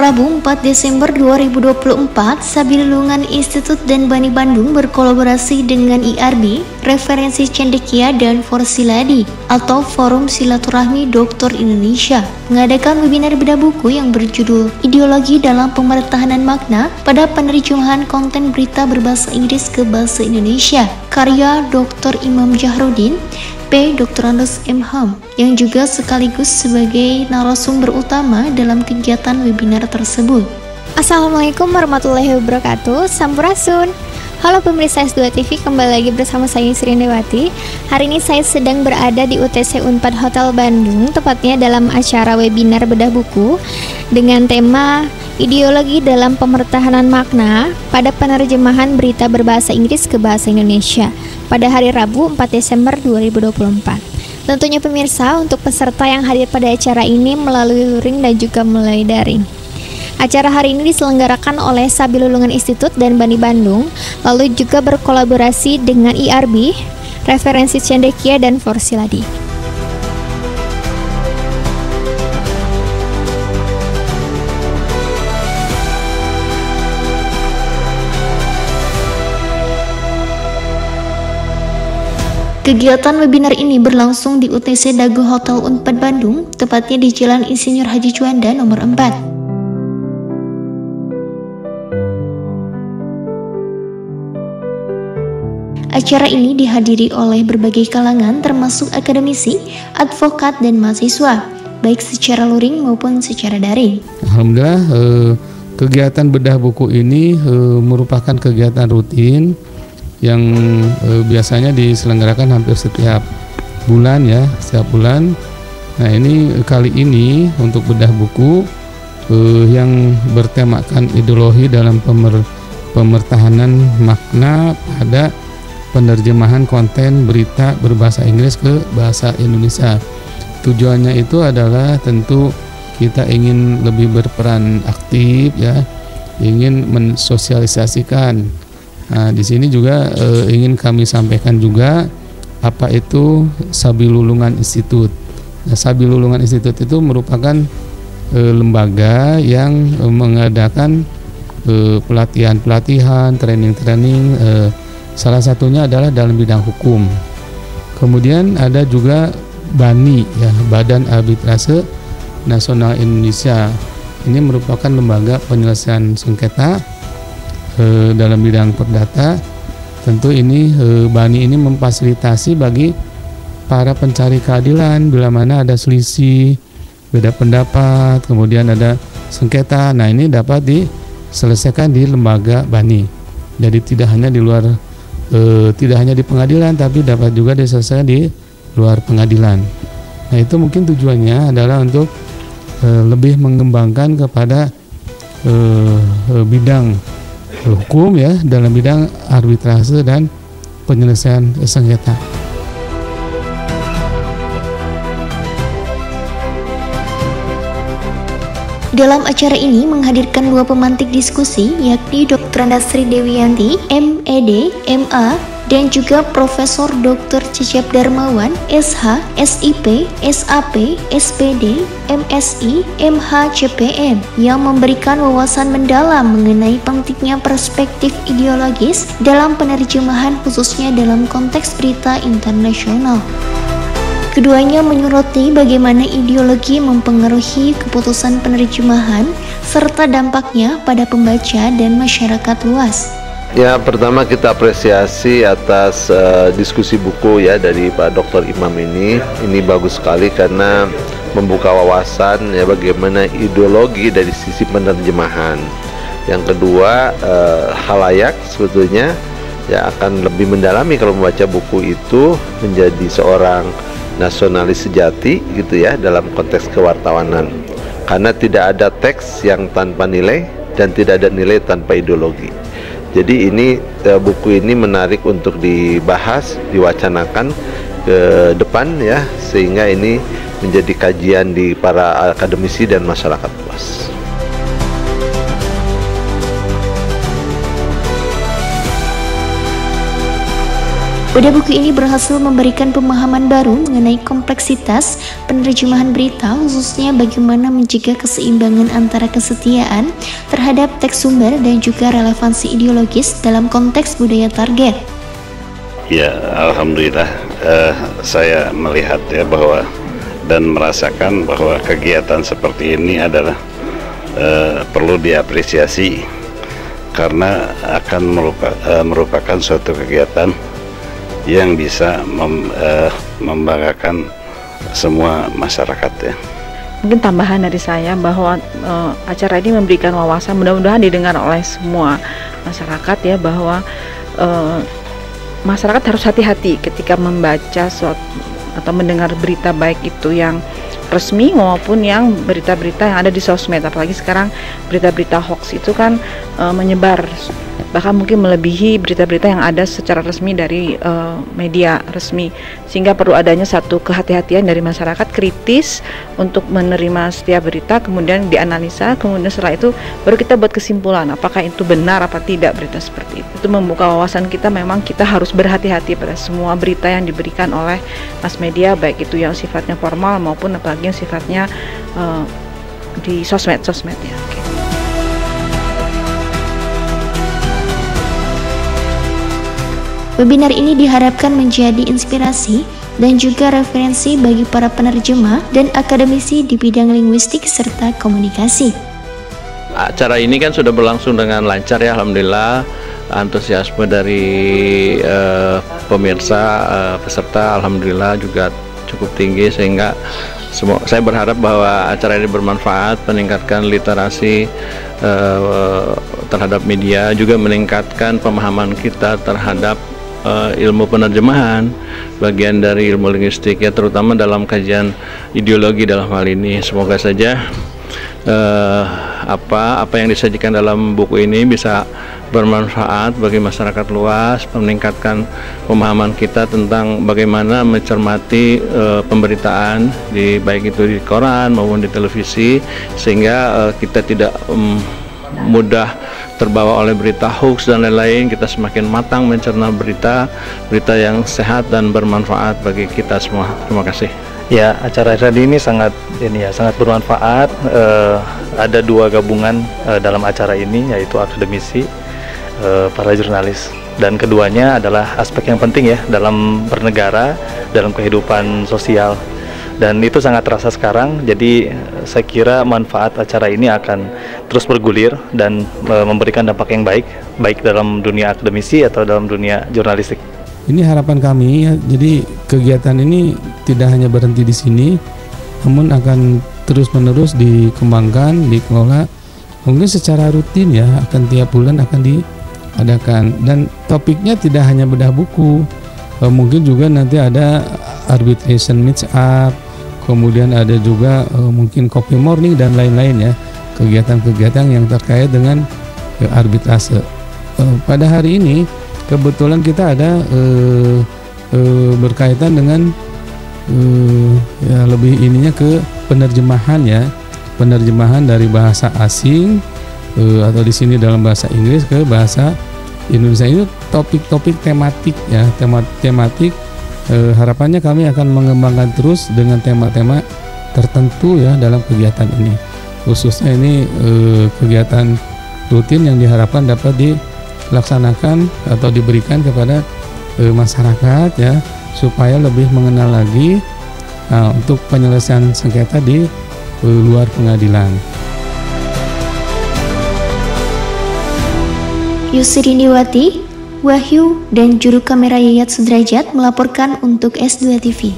Rabu 4 Desember 2024, Sabilulungan Institut dan Bani Bandung berkolaborasi dengan IRB, Referensi Cendekia dan Forsiladi atau Forum Silaturahmi Dokter Indonesia mengadakan webinar bedah buku yang berjudul Ideologi dalam Pemertahanan Makna pada Penerjemahan Konten Berita Berbahasa Inggris ke Bahasa Indonesia, karya Dr. Imam Jahrudin, P. Dr. M.Ham, yang juga sekaligus sebagai narasumber utama dalam kegiatan webinar tersebut. Assalamualaikum warahmatullahi wabarakatuh, Sampurasun. Halo pemirsa S2 TV, kembali lagi bersama saya Sri Indrawati. Hari ini saya sedang berada di UTC Unpad Hotel Bandung, tepatnya dalam acara webinar bedah buku dengan tema Ideologi dalam Pemertahanan Makna pada Penerjemahan Berita Berbahasa Inggris ke Bahasa Indonesia pada hari Rabu 4 Desember 2024. Tentunya pemirsa, untuk peserta yang hadir pada acara ini melalui luring dan juga melalui daring. Acara hari ini diselenggarakan oleh Sabilulungan Institut dan Bani Bandung, lalu juga berkolaborasi dengan IRB, Referensi Cendekia dan Forsiladi. Kegiatan webinar ini berlangsung di UTC Dago Hotel Unpad Bandung, tepatnya di Jalan Insinyur Haji Juanda nomor 4. Acara ini dihadiri oleh berbagai kalangan termasuk akademisi, advokat, dan mahasiswa, baik secara luring maupun secara daring. Alhamdulillah, kegiatan bedah buku ini merupakan kegiatan rutin yang biasanya diselenggarakan hampir setiap bulan ya, setiap bulan. Nah, ini kali ini untuk bedah buku yang bertemakan ideologi dalam pemertahanan makna pada penerjemahan konten berita berbahasa Inggris ke bahasa Indonesia. Tujuannya itu adalah tentu kita ingin lebih berperan aktif ya, ingin mensosialisasikan. Nah, di sini juga ingin kami sampaikan juga apa itu Sabilulungan Institut. Nah, Sabilulungan Institut itu merupakan lembaga yang mengadakan pelatihan-pelatihan, training-training. Salah satunya adalah dalam bidang hukum. Kemudian ada juga BANI, ya, Badan Arbitrase Nasional Indonesia. Ini merupakan lembaga penyelesaian sengketa dalam bidang perdata. Tentu ini BANI ini memfasilitasi bagi para pencari keadilan bila mana ada selisih, beda pendapat, kemudian ada sengketa. Nah, ini dapat diselesaikan di lembaga BANI. Jadi tidak hanya di luar, tidak hanya di pengadilan, tapi dapat juga diselesaikan di luar pengadilan. Nah, itu mungkin tujuannya adalah untuk lebih mengembangkan kepada bidang hukum ya, dalam bidang arbitrase dan penyelesaian sengketa. Dalam acara ini menghadirkan dua pemantik diskusi, yakni Dr. Sri Dewiyanti, MED, MA, dan juga Profesor Dr. Cecep Darmawan, SH, SIP, SAP, SPD, MSI, MH, CPM, yang memberikan wawasan mendalam mengenai pentingnya perspektif ideologis dalam penerjemahan khususnya dalam konteks berita internasional. Keduanya menyoroti bagaimana ideologi mempengaruhi keputusan penerjemahan serta dampaknya pada pembaca dan masyarakat luas. Ya, pertama kita apresiasi atas diskusi buku ya dari Pak Dr. Imam ini. Ini bagus sekali karena membuka wawasan ya bagaimana ideologi dari sisi penerjemahan. Yang kedua, khalayak sebetulnya ya akan lebih mendalami kalau membaca buku itu menjadi seorang nasionalis sejati gitu ya dalam konteks kewartawanan. Karena tidak ada teks yang tanpa nilai dan tidak ada nilai tanpa ideologi. Jadi ini buku ini menarik untuk dibahas, diwacanakan ke depan ya, sehingga ini menjadi kajian di para akademisi dan masyarakat luas. Bedah buku ini berhasil memberikan pemahaman baru mengenai kompleksitas penerjemahan berita, khususnya bagaimana menjaga keseimbangan antara kesetiaan terhadap teks sumber dan juga relevansi ideologis dalam konteks budaya target. Ya, alhamdulillah saya melihat ya bahwa dan merasakan bahwa kegiatan seperti ini adalah perlu diapresiasi karena akan merupakan suatu kegiatan yang bisa membanggakan semua masyarakat ya. Mungkin tambahan dari saya bahwa acara ini memberikan wawasan, mudah-mudahan didengar oleh semua masyarakat ya, bahwa masyarakat harus hati-hati ketika membaca suatu atau mendengar berita, baik itu yang resmi maupun yang berita-berita yang ada di sosmed. Apalagi sekarang berita-berita hoax itu kan menyebar, bahkan mungkin melebihi berita-berita yang ada secara resmi dari media resmi, sehingga perlu adanya satu kehati-hatian dari masyarakat, kritis untuk menerima setiap berita, kemudian dianalisa, kemudian setelah itu baru kita buat kesimpulan apakah itu benar apa tidak berita seperti itu. Itu membuka wawasan kita, memang kita harus berhati-hati pada semua berita yang diberikan oleh mass media, baik itu yang sifatnya formal maupun apalagi yang sifatnya di sosmed ya. Okay. Webinar ini diharapkan menjadi inspirasi dan juga referensi bagi para penerjemah dan akademisi di bidang linguistik serta komunikasi. Acara ini kan sudah berlangsung dengan lancar ya, alhamdulillah. Antusiasme dari pemirsa, peserta alhamdulillah juga cukup tinggi, sehingga saya berharap bahwa acara ini bermanfaat, meningkatkan literasi terhadap media, juga meningkatkan pemahaman kita terhadap ilmu penerjemahan, bagian dari ilmu linguistik ya, terutama dalam kajian ideologi dalam hal ini. Semoga saja apa yang disajikan dalam buku ini bisa bermanfaat bagi masyarakat luas, meningkatkan pemahaman kita tentang bagaimana mencermati pemberitaan baik itu di koran maupun di televisi, sehingga kita tidak mudah terbawa oleh berita hoax dan lain-lain. Kita semakin matang mencerna berita yang sehat dan bermanfaat bagi kita semua. Terima kasih. Ya, acara ini sangat bermanfaat. Ada dua gabungan dalam acara ini, yaitu akademisi, para jurnalis, dan keduanya adalah aspek yang penting ya dalam bernegara, dalam kehidupan sosial. Dan itu sangat terasa sekarang, jadi saya kira manfaat acara ini akan terus bergulir dan memberikan dampak yang baik dalam dunia akademisi atau dalam dunia jurnalistik. Ini harapan kami ya, jadi kegiatan ini tidak hanya berhenti di sini, namun akan terus-menerus dikembangkan, dikelola, mungkin secara rutin ya, akan tiap bulan akan diadakan. Dan topiknya tidak hanya bedah buku, mungkin juga nanti ada arbitration mix up, kemudian ada juga mungkin copy morning dan lain-lain ya, kegiatan-kegiatan yang terkait dengan arbitrase. Pada hari ini kebetulan kita ada berkaitan dengan ya lebih ininya ke penerjemahan ya, penerjemahan dari bahasa asing atau di sini dalam bahasa Inggris ke bahasa Indonesia. Itu topik-topik tematik ya, tematik. Harapannya kami akan mengembangkan terus dengan tema-tema tertentu ya dalam kegiatan ini. Khususnya ini kegiatan rutin yang diharapkan dapat dilaksanakan atau diberikan kepada masyarakat ya, supaya lebih mengenal lagi untuk penyelesaian sengketa di luar pengadilan. Yusri Indiawati, Wahyu, dan juru kamera Yayat Sudrajat melaporkan untuk S2 TV.